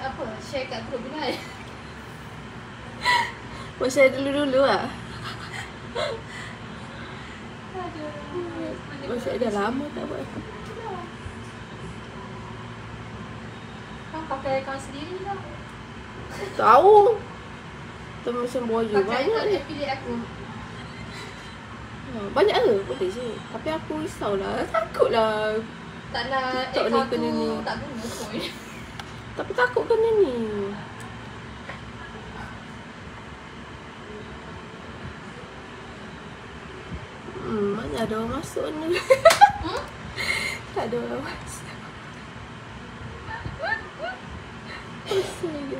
apa? Share kat grup kan? Mau share dulu-dulu lah. Aduh. Masa dah lama tak buat. Kau pakai akaun sendiri lah. Tahu. Tu macam boju Pakai banyak akaun ni. affiliate aku. Banyak ke? Boleh je. Tapi aku risaulah. Takutlah. Taklah TikTok ni akaun kena tu ni. tak guna pun. Tapi takut kena ni. Mana ada orang masuk ni. Tak ada orang masuk. Pusing je.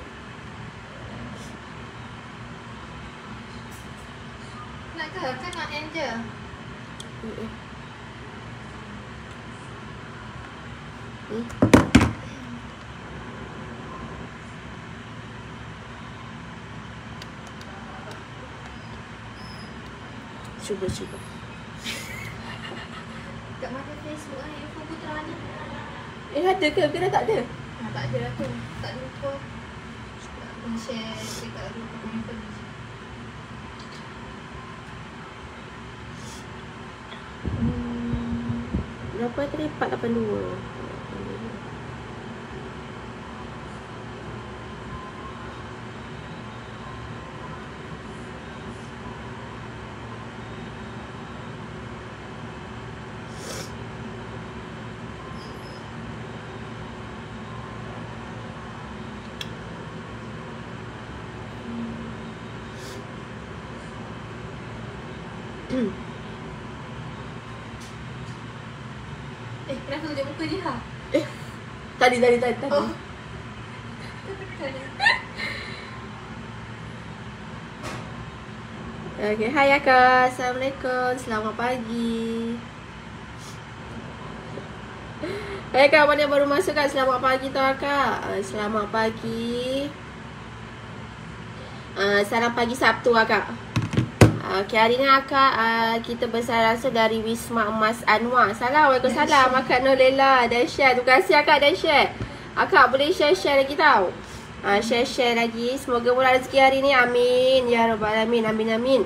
Nak ke? Kan nak end je. Cuba. Kat mana Facebook ni? Info Putra ni. Ada ke? Kira tak ada? Tak ada lah tu. Tak ada info. Aku share dekat grup aku info ni. Berapa tadi? 482. Kenapa tunjuk muka dia? Tadi. Oh. Okay, hai Akak. Assalamualaikum. Selamat pagi. Hai Akak, mana yang baru masuk Kak? Selamat pagi tau Akak. Selamat pagi. Salam pagi Sabtu Akak. Okay, hari ni Akak kita bersama langsung dari Wisma Emas Anwar. Waalaikumsalam Akak Nolela dan share. Terima kasih Akak dan share. Akak boleh share lagi tau. Share lagi. Semoga murah rezeki hari ni. Amin. Ya Rabbal Alamin. Amin.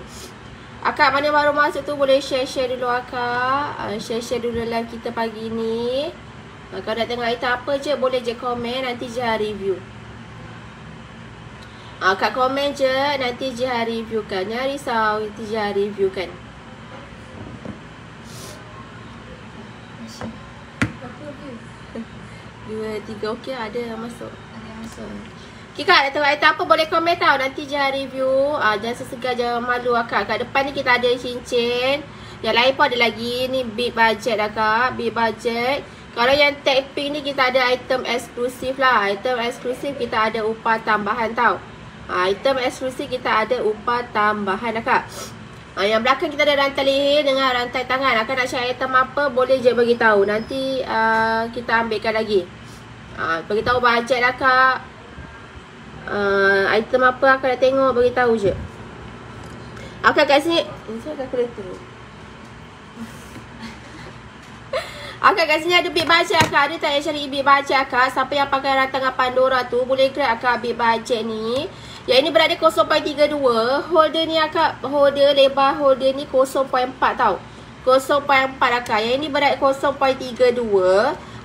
Akak mana baru masuk tu boleh share dulu Akak. Share dulu live kita pagi ni. Kalau nak tengok item apa je boleh je komen. Nanti je review. Kak komen je, nanti Jiha review kan. Jangan risau, nanti Jiha review kan. Berapa view? 2, 3, okey ada yang masuk. Ada yang masuk. Okay Kak, nak tengok item apa boleh komen tau. Nanti Jiha review. Jangan sesegar, jangan malu Kak. Kat depan ni kita ada cincin. Yang lain pun ada lagi. Ni big budget lah Kak, big budget. Kalau yang tag pink ni kita ada item eksklusif lah. Item eksklusif kita ada upah tambahan tau. Item eksklusif kita ada upah tambahan lah Kak. Yang belakang kita ada rantai leher dengan rantai tangan. Akak nak cari item apa boleh je bagi tahu. Nanti kita ambilkan lagi. Bagi tahu bajet lah Kak. Item apa akak nak tengok bagi tahu je. Akak kat sini. Ini kalkulator. Akak kat sini ada big budget Akak. Ada tak yang cari big budget Akak? Siapa yang pakai rantangan Pandora tu boleh grab Akak big budget ni. Yang ini berada 0.32. Holder ni Akak, lebar holder ni 0.4 tau. 0.4 Akak. Yang ini berada 0.32.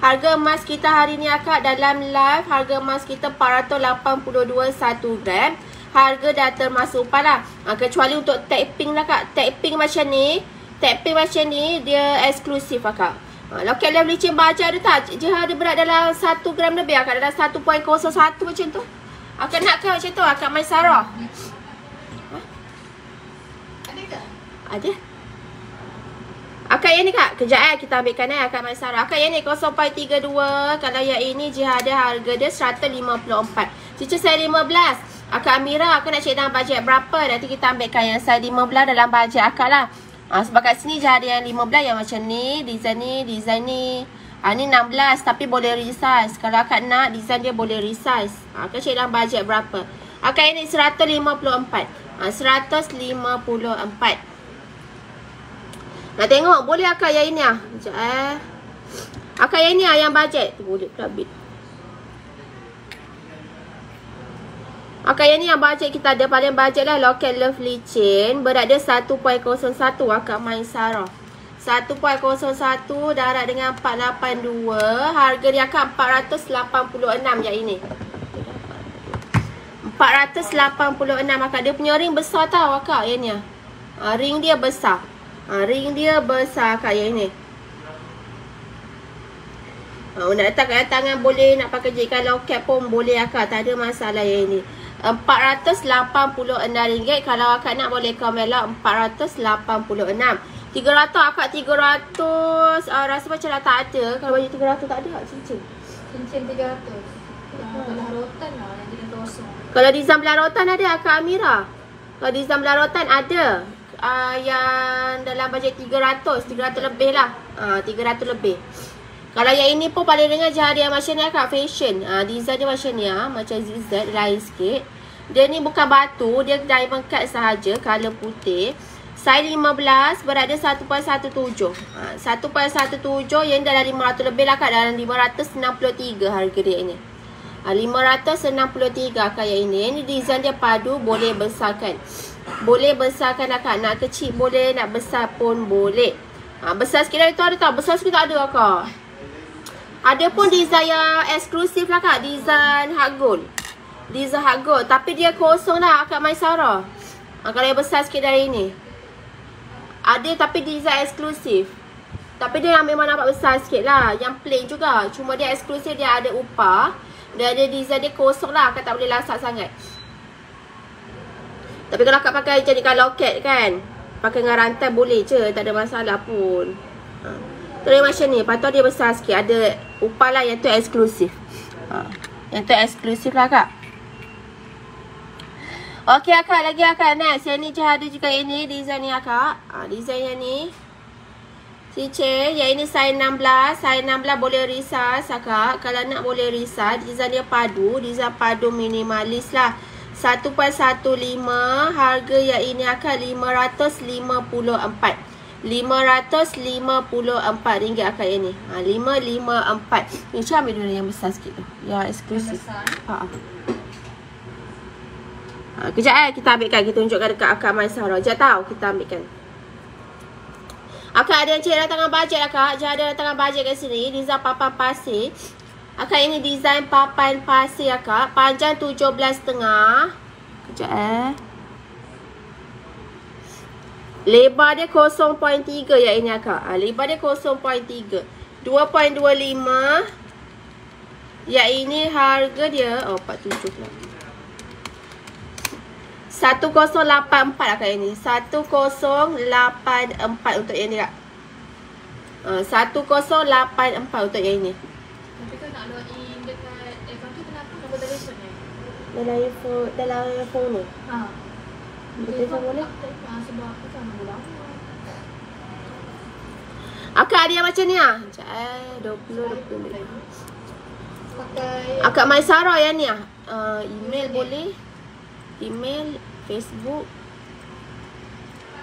Harga emas kita hari ni Akak dalam live. Harga emas kita 482 1 gram. Harga dah termasuk upah lah. Kecuali untuk tag pink lah Kak. Tag pink macam ni. Tag pink macam ni dia eksklusif Akak. Loket lem licin baja ada tak? Jiha ada berat dalam 1 gram lebih Akak. Dalam 1.01 macam tu. Akak nak ke macam tu? Akak Maisarah. Ada ke? Ada. Akak yang ni Kak. Kejap kita ambilkan Akak Maisarah. Akak yang ni 0.32. Kalau yang ini Jiha ada harga dia 154. Cincin saya 15. Akak Amira, akak nak cek dalam bajet berapa? Nanti kita ambilkan yang saya 15 dalam bajet akak lah. Sebab kat sini je ada yang 15 yang macam ni. Design ni. Ni 16 tapi boleh resize. Kalau akak nak design dia boleh resize. Akak cek dalam bajet berapa? Akak ini 154. 154. Nak tengok boleh akak yang ini ah. Sekejap Akak yang ini yang bajet. Boleh pula bit. Akak yang ni yang bajet kita ada. Paling bajet lah loket Lovely Chain. Berat dia 1.01 Akak Maisarah. 1.01 darat dengan 482. Harga dia Akak 486 yang ini. 486 Akak. Dia punya ring besar tau Akak yang ni. Ring dia besar. Ring dia besar Akak yang ni. Nak letak kat tangan boleh. Nak pakai jadikan loket pun boleh Akak. Tak ada masalah yang ini. RM486. Kalau Akak nak boleh komen lah. RM486. 300 Akak 300. Rasa macam dah tak ada. Kalau baju 300 tak ada tak cincin? Cincin 300. Kalau rotan lah yang jenis kosong. Kalau design belah rotan ada Akak Amira. Kalau design belah rotan ada. Yang dalam bajet 300 lebih lah. 300 lebih. Kalau yang ini pun paling dengar jari yang macam ni Akak fashion. Design dia macam ni macam zigzag, lain sikit. Dia ni bukan batu, dia diamond cut sahaja, color putih. Size 15, berat dia 1.17. 1.17 yang dalam 500 lebih lah Kak, dalam 563 harga dia ni. 563 Akak yang ini. Ini design dia padu, boleh besarkan. Boleh besarkan Akak, nak kecil boleh, nak besar pun boleh. Besar sikit dari tu ada tak? Besar sikit tak ada Akak. Ada pun design yang eksklusif lah Kak. Design hard gold. Design hard gold. Tapi dia kosong dah Akak Maisarah. Kalau yang besar sikit dari ni. Ada tapi design eksklusif. Tapi dia memang nampak besar sikit lah. Yang plain juga. Cuma dia eksklusif, dia ada upah. Dia ada design dia kosong lah. Akak tak boleh lasak sangat. Tapi kalau Akak pakai jadikan loket kan. Pakai dengan rantai boleh je. Tak ada masalah pun. Kalau macam ni, patut dia besar sikit. Ada upah lah yang tu eksklusif. Yang tu eksklusif lah Kak. Okey Akak, lagi Akak next. Yang ni je ada juga ini. Design ni Akak. Design yang ni. Cincin. Yang ini size 16. Size 16 boleh risas Akak. Kalau nak boleh risas. Design dia padu. Design padu minimalis lah. 1.15. Harga yang ini Akak 554. RM554 Akak yang ni. 554. Ni macam ambil dulu yang besar sikit tu. Yang eksklusif. Kejap kita ambilkan. Kita tunjukkan dekat Akak Maisarah. Sekejap tau kita ambilkan. Akak ada yang cik tangan bajet Akak. Jangan ada tangan bajet kat sini. Design papan pasir. Akak ini design papan pasir Akak. Panjang 17.5. Kejap Lebar dia 0.3 yang ini Akak. Lebar dia 0.3. 2.25. Yang ini harga dia 47 pula. 1084 Akak yang ni. 1084 untuk yang ni Kak. 1084 untuk yang ini. Tapi kan nak log in dekat account tu kenapa? Nombor telefon ni? Dalam phone ni. Telefon boleh? Sebab aku kan nombor lama. Akak ada yang macam ni 20. Pakai Akak Maisarah yang ni email boleh. Email, Facebook.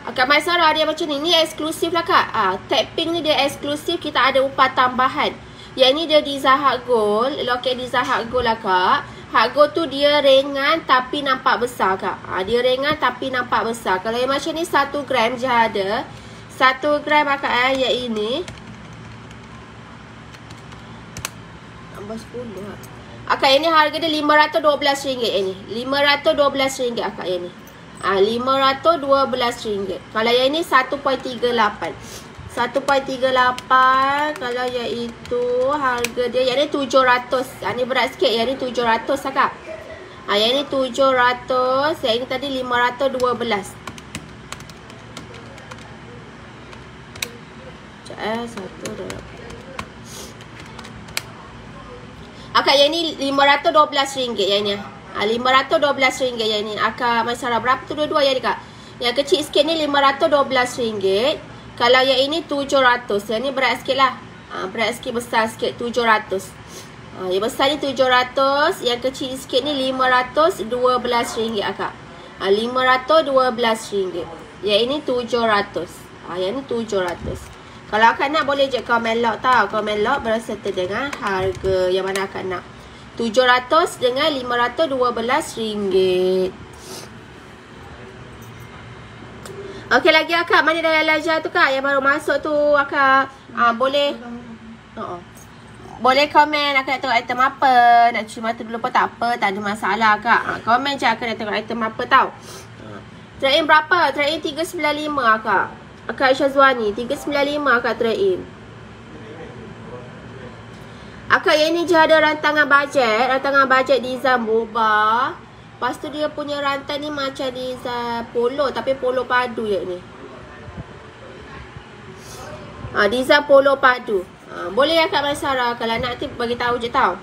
Akak Maisarah ada yang macam ni. Ni eksklusif lah Kak. Tag pink ni dia eksklusif. Kita ada upah tambahan. Yang ni dia design hard gold. Loket design hard gold lah Kak. Hard gold tu dia ringan tapi nampak besar Kak. Dia ringan tapi nampak besar. Kalau yang macam ni 1 gram je ada. 1 gram Akak yang ini. Tambah 10 lah. Akak ini harga dia RM512 yang ni. RM512 Akak yang ni. RM512. Kalau yang ini 1.38. 1.38. Kalau yang itu harga dia, yang ni 700. Yang ni berat sikit. Yang ni 700 Akak. Yang ni 700. Yang ni tadi 512. Satu dah. Akak yang ni RM512 yang ni. RM512 yang ni. Akak Maisarah berapa tu dua-dua yang ni Kak? Yang kecil sikit ni RM512. Kalau yang ini 700. Yang ni berat sikit lah. Berat sikit, besar sikit 700. Yang besar ni 700. Yang kecil sikit ni RM512 Akak. RM512. Yang ini 700. Yang ni 700. Kalau Akak nak boleh je komen lock tau. Komen lock berserta dengan harga yang mana Akak nak. 700 dengan RM512. Okey, lagi akak. Mana dah Laja tu kak? Yang baru masuk tu akak. Boleh. Boleh komen akak nak tengok item apa. Nak cuci mata dulu pun tak apa. Tak ada masalah kak. Komen je akak nak tengok item apa tau. Trade in berapa? Trade in 395 akak. Akak Syazwani 395 akak trade in. Akak yang ni je ada rantangan bajet. Rantangan bajet design boba. Lepas tu dia punya rantai ni macam design polo. Tapi polo padu je ni. Design polo padu. Boleh akak Maisara. Kalau nak nanti bagi tahu je tau.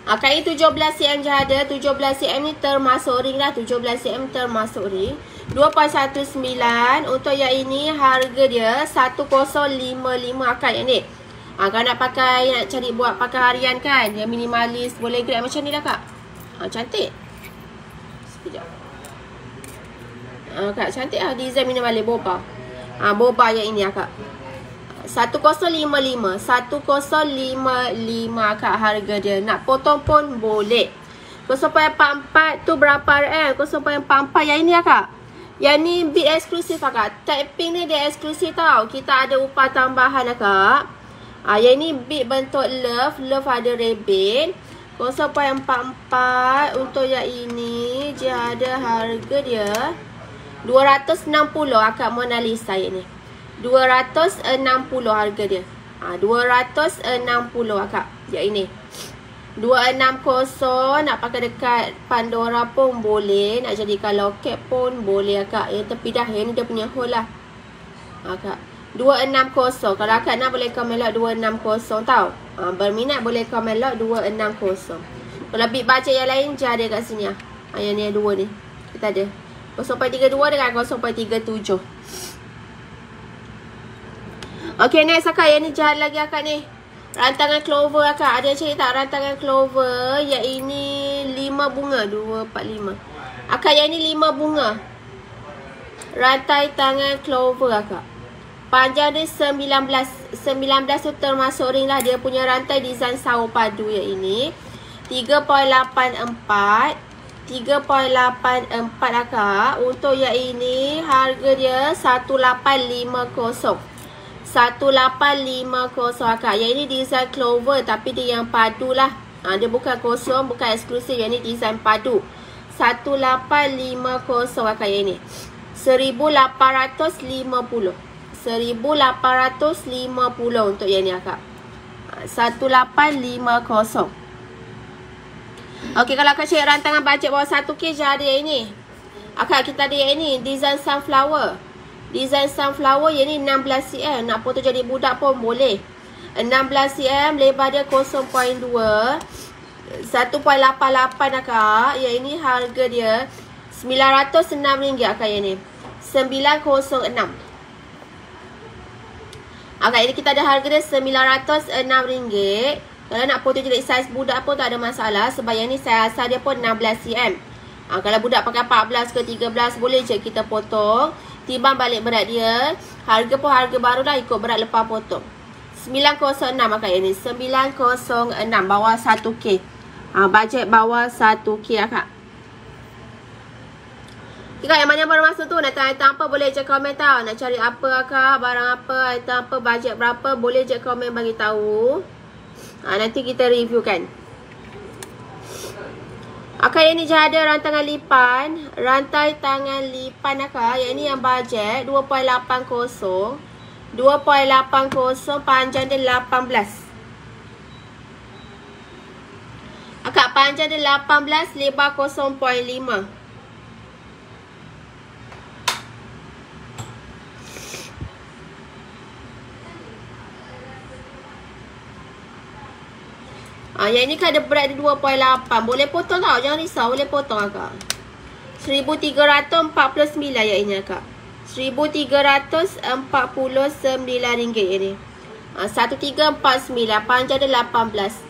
Akak ni 17cm je ada. 17cm ni termasuk ring lah. 17cm termasuk ring. 2.19. Untuk yang ini harga dia 1055 akak yang ni. Kalau nak pakai, nak cari buat pakai harian kan. Yang minimalis. Boleh grab macam ni lah kak. Cantik. Sekejap. Kak cantik lah design minimalis boba. Boba yang ini akak. 1055. 1055 kak harga dia. Nak potong pun boleh. 0.44 tu berapa RM? 0.44 yang ini kak. Yang ni bit eksklusif kak. Tag pink ni dia eksklusif tau. Kita ada upah tambahan kak. Yang ni bit bentuk love. Love ada rebate. 0.44 untuk yang ini dia ada harga dia 260 akak Mona Lisa yang ni. 260 harga dia. 260 akak. Yang ini 260. Nak pakai dekat Pandora pun boleh. Nak jadikan loket pun boleh akak. Yang tepi dah. Yang ni dia punya hole lah akak. 260. Kalau akak nak boleh komen lot 260 tau. Berminat boleh komen lot 260. Kalau bit bajet yang lain je ada kat sini lah. Yang ni yang dua ni. Kita ada 0.32 dengan 0.37. Okay, next akak. Yang ni jahat lagi akak ni. Rantangan clover akak. Ada yang cari tak rantangan clover? Yang ini 5 bunga. 2, 4, 5. Akak yang ni 5 bunga. Rantai tangan clover akak. Panjang dia 19 tu termasuk ring lah. Dia punya rantai design sawo padu yang ini 3.84. 3.84 akak. Untuk yang ini harga dia 1850. 1850 akak. Yang ini design clover tapi dia yang padu lah. Dia bukan kosong, bukan eksklusif. Yang ini design padu. 1850 akak yang ini. 1850. 1850 untuk yang ni akak. 1850. Okey, kalau akak cari rantangan bajet bawah 1K je ada yang ini. Akak kita ada yang ini. Design sunflower. Design sunflower yang ni 16cm. Nak potong jadi budak pun boleh. 16cm. Lebar dia 0.2. 1.88 akak. Yang ini harga dia RM906 akak yang ni. 906. Akak ini kita ada harga dia RM906. Kalau nak potong jadi saiz budak pun tak ada masalah. Sebab yang ni saiz asal dia pun 16cm. Kalau budak pakai 14 ke 13 boleh je kita potong. Timbang balik berat dia. Harga pun harga baru dah ikut berat lepas potong. 906 akak ini. 906 bawah 1K. Bajet bawah 1K akak. Kak, yang mana baru masuk tu nak tanya item apa boleh je komen tau. Nak cari apa kak, barang apa, item apa, bajet berapa, boleh je komen bagi tahu. Nanti kita review kan. Akak yang ni je ada rantangan lipan. Rantai tangan lipan akak. Yang ni yang bajet 2.80. 2.80 panjang dia 18. Akak panjang dia 18, lebar 0.5. Yang ini kan ada berat dia 2.8. Boleh potong tau. Jangan risau. Boleh potong akak. 1349 yang ini akak. RM1,349 ini. 1349. Panjang dia 18.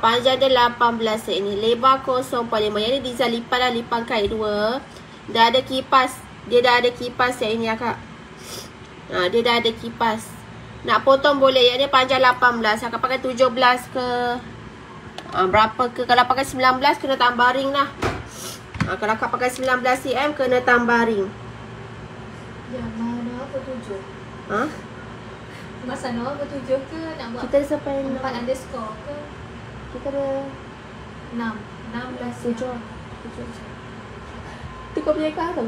Panjang dia 18 ini. Lebar 0.5. Yang ini design lipan lah. Lipan kait 2. Dah ada kipas. Dia dah ada kipas yang ini akak. Dia dah ada kipas. Nak potong boleh. Yang ni panjang 18. Akak pakai 17 ke. Berapa ke? Kalau pakai 19 kena tambah ring lah. Kalau akak pakai 19 cm kena tambah ring. Ya, mana apa 7? Ha? Masa no apa 7 ke nak buat? Kita ada sampai 4 underscore ke? Kita ada 16 7. Tu kau punya kau tu?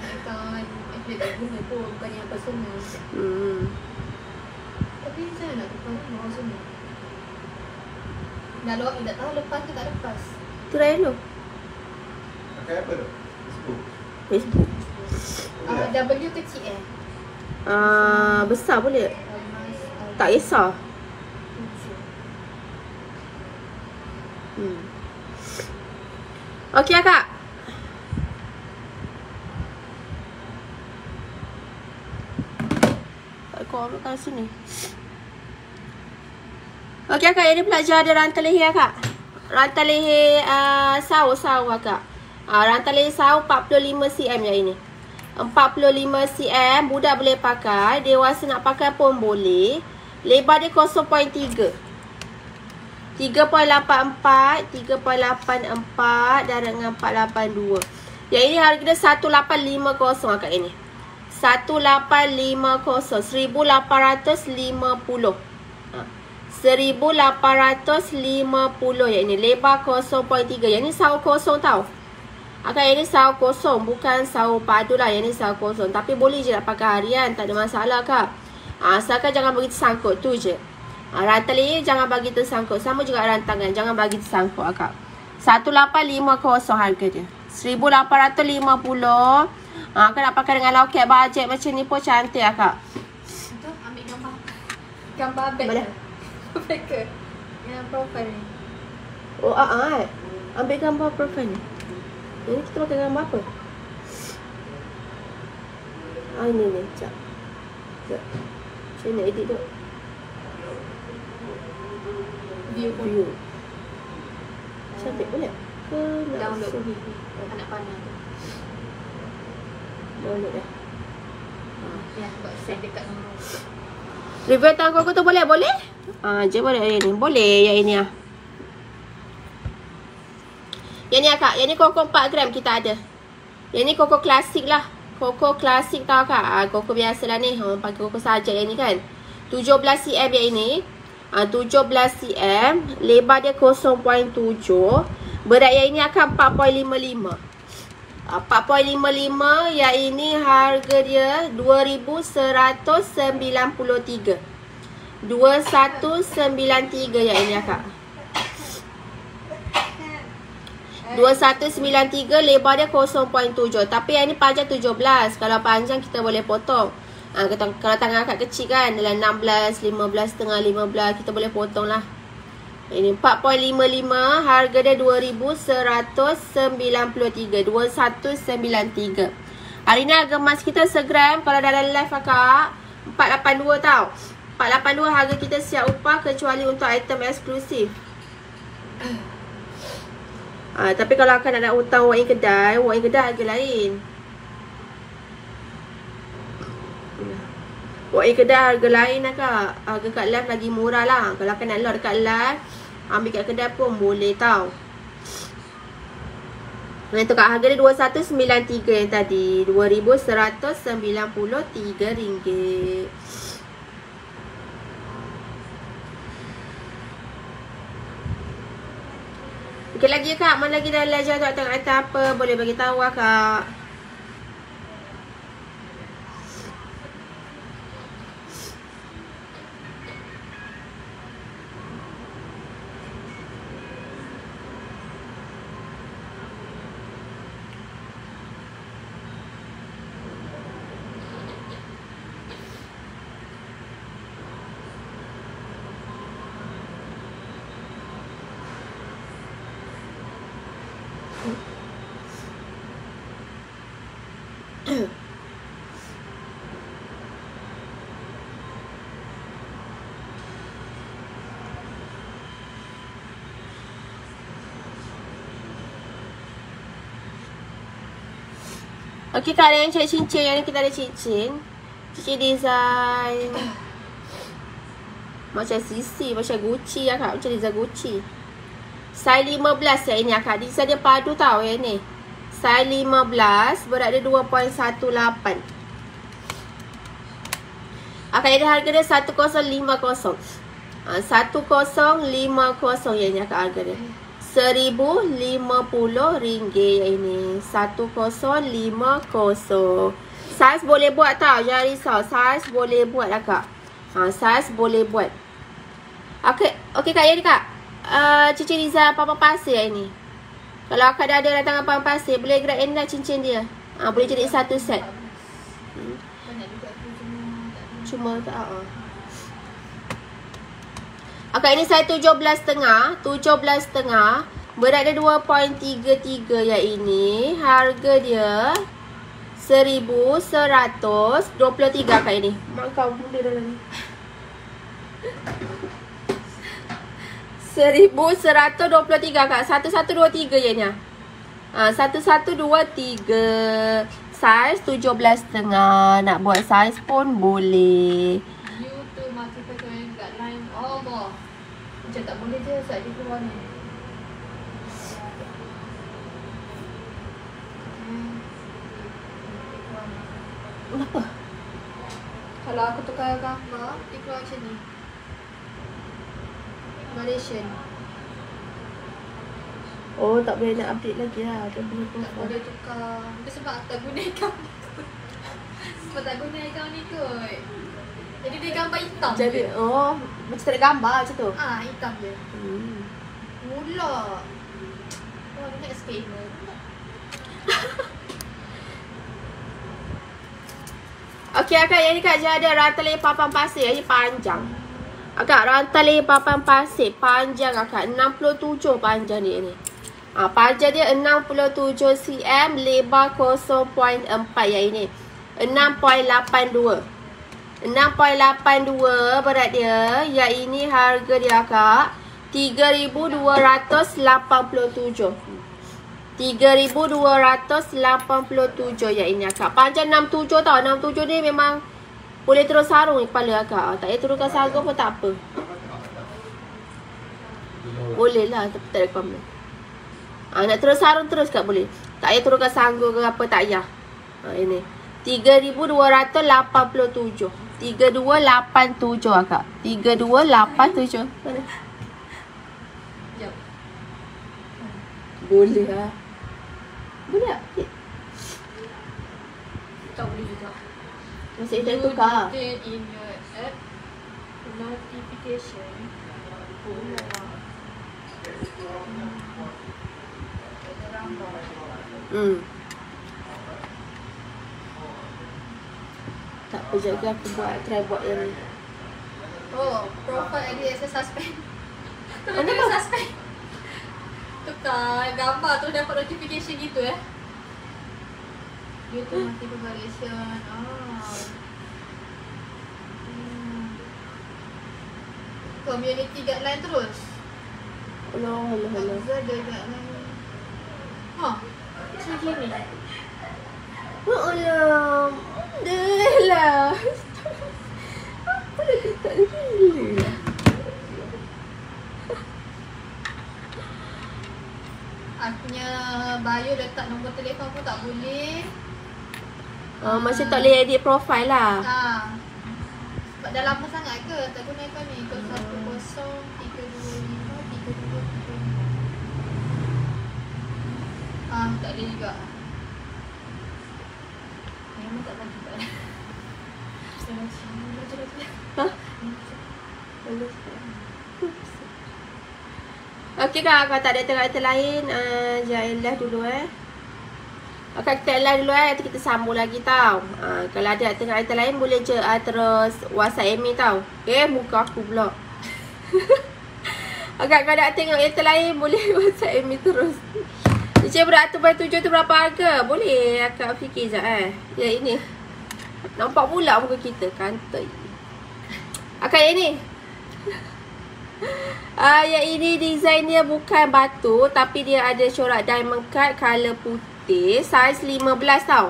Account affiliate guna tu, bukan yang personal. Tapi saya nak tukar nombor personal. Dah tahu lepas ke tak lepas? Tu dah elok. Pakai apa tu? Facebook. W kecil Besar boleh? Tak kisah. Okey akak. Kau ambil kat sini. Okey akak, ini belajar ada rantai leher akak. Rantai leher sau akak. Rantai leher sau 45 cm yang ini. 45 cm budak boleh pakai, dewasa nak pakai pun boleh. Lebar dia 0.3. 3.84, 3.84 darab dengan 482. Yang ini harga dia 1850 akak ini. 1850, 1850. 1850 yang ini. Lebar 0.3. Yang ini sau kosong tau. Akak yang ni sau kosong, bukan sau padu lah. Yang ni sau kosong. Tapi boleh je nak pakai harian, tak ada masalah kak. Asalkan jangan bagi tersangkut, tu je. Rantai leher jangan bagi tersangkut. Sama juga rantangan, jangan bagi tersangkut akak. 1850 harga dia. 1850. Akak nak pakai dengan loket bajet macam ni pun cantik akak. Itu ambil gambar beg. Boleh. Beg ke? Yang profile ni. Ambil gambar profil ni. Ini kita pakai gambar apa? Ini. Sekejap. Macam mana edit tu? View. Cantik boleh? Ke nak Download sini? anak panah tu. Download dah. Ya, buat save dekat nombor. Review tangkuk aku tu boleh? Boleh? Je boleh yang ni. Boleh yang ini lah. Yang ni akak. Yang ni koko 4 gram kita ada. Yang ni koko klasik lah. Koko klasik tau kak. Koko biasa lah ni. Orang pakai koko saja yang ni kan. 17 cm yang ini. 17 cm. Lebar dia 0.7. Berat yang ini akan 4.55. 4.55. Yang ini harga dia 2193. 2193 yang ini akak. 2193, lebar dia 0.7. Tapi yang ni panjang 17. Kalau panjang kita boleh potong. Kalau tangan akak kecil kan, dalam 16, 15 setengah, 15, kita boleh potong lah. Ini 4.55. Harga dia 2193. 2193. Hari ni harga emas kita segram. Kalau dalam live akak 482 tau. 482 harga kita siap upah kecuali untuk item eksklusif. Tapi kalau akak nak hutang walk-in kedai harga lain. Walk-in kedai harga lain akak. Harga kat live lagi murah lah. Kalau akak nak load dekat live, ambil kat kedai pun boleh tau. Yang tu kat harga dia 2193 yang tadi. RM2,193. Okey lagi kak, mana lagi dah belajar tu tengok item apa, boleh bagi tahu lah kak. Okey kak, ada yang cari cincin. Yang ni kita ada cincin. Cincin design macam Sisi, macam Gucci lah kak. Macam design Gucci. Saiz 15 yang ini akak. Design dia padu tau yang ni. Saiz 15 berat dia 2.18. Akak ada harga dia 1050. 1050 yang ni akak harga dia. RM1,050 yang ini. 1050. Saiz boleh buat tau. Jangan risau. Saiz boleh buat akak. Saiz boleh buat. Okey kak, yang ni kak. Cincin design papan pasir yang ni. Kalau akak dah ada datang papan pasir, boleh gerak enda cincin dia. Boleh jadi satu set. Banyak juga tu Cuma tak. Akak ini saya 17,5. 17,5. Berat dia 2.33 yang ini. Harga dia RM1,123 kak ini. Mak kau bunda dalam ni. RM1,123 kak. 1123 je ni. 1123. Saiz 17,5. Nak buat saiz pun boleh. You tu masih pakai guideline. Allah. Macam tak boleh je saat dia keluar ni. Kenapa? Kalau aku tukar gambar, dia keluar macam ni. Malaysian. Oh, tak boleh nak update lagi lah. Tak boleh Tak boleh tukar. Itu sebab aku tak guna account ni kot. Sebab tak guna account ni kot. Jadi dia gambar hitam jadi, je. oh, macam tak ada gambar macam tu. Hitam je. Mula. Oh, dia nak scammer. Okey akak, yang ni kak je ada rantai papan pasir. Yang ni panjang. Akak, rantai papan pasir panjang akak. 67 panjang dia ni. Panjang dia 67 cm. Lebar 0.4 yang ini. 6.82. 6.82 berat dia. Yang ini harga dia akak RM3,287. RM3,287 yang ini akak. Panjang 67 tau. 67 ni memang boleh terus sarung kepala akak. Tak payah turunkan sarung pun tak apa. Boleh lah, tapi tak ada komen. Nak terus sarung terus kak boleh. Tak payah turunkan sarung ke apa, tak payah. Ini RM3,287. 3287 akak. 3287. Mana? Sekejap. Boleh lah. Boleh tak? Tak boleh juga. Masih dah tukar. You in your app notification. Tak apa, jaga aku try buat yang ni. Oh, profile edit suspend. Kenapa? Kenapa suspend? Tukar gambar tu dapat notification gitu Dia tu mati preparation. Community guideline terus. Alah. Ada guideline. Macam gini. Alah. Dah lah. Apa lagi tak ada gila. Aku punya bio letak nombor telefon pun tak boleh. Masih tak boleh edit profile lah. Sebab dah lama sangat ke tak gunakan ni. 10-325-325. Tak boleh juga. Memang tak bagi tak ada. Okey kak, kalau tak ada item lain, jangan live dulu Akak kita live dulu nanti kita sambung lagi tau. Kalau ada item lain boleh je terus WhatsApp Amy tau. Muka aku pula. Akak kalau nak tengok item lain boleh WhatsApp Amy terus. Cik berat tu by 7 tu berapa harga? Boleh akak fikir sekejap Ya ini. Nampak pula muka kita kantoi. Akak yang ni. Yang ini design dia bukan batu tapi dia ada corak diamond cut color putih. Saiz 15 tau.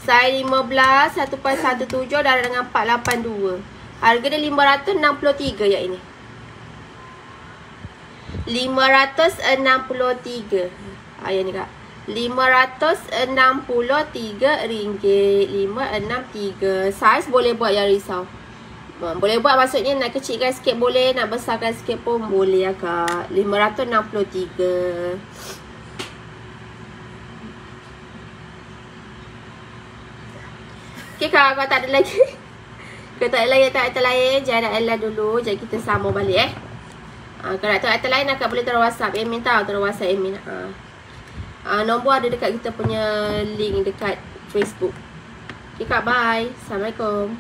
Saiz 15 1.17 darah dengan 482. Harga dia 563 yang ini. 563. Yang ni kak. RM563. 563. Saiz boleh buat yang risau. Boleh buat maksudnya nak kecilkan sikit boleh, nak besarkan sikit pun boleh ya kak. 563. Okay kak, kalau tak ada lagi. Kalau tak ada lagi item lain, jangan nak Ella dulu. Jadi kita sambung balik kalau nak tahu item lain akak boleh taruh WhatsApp admin tau. Taruh WhatsApp admin. Nombor ada dekat kita punya link dekat Facebook. Okay kak, bye. Assalamualaikum.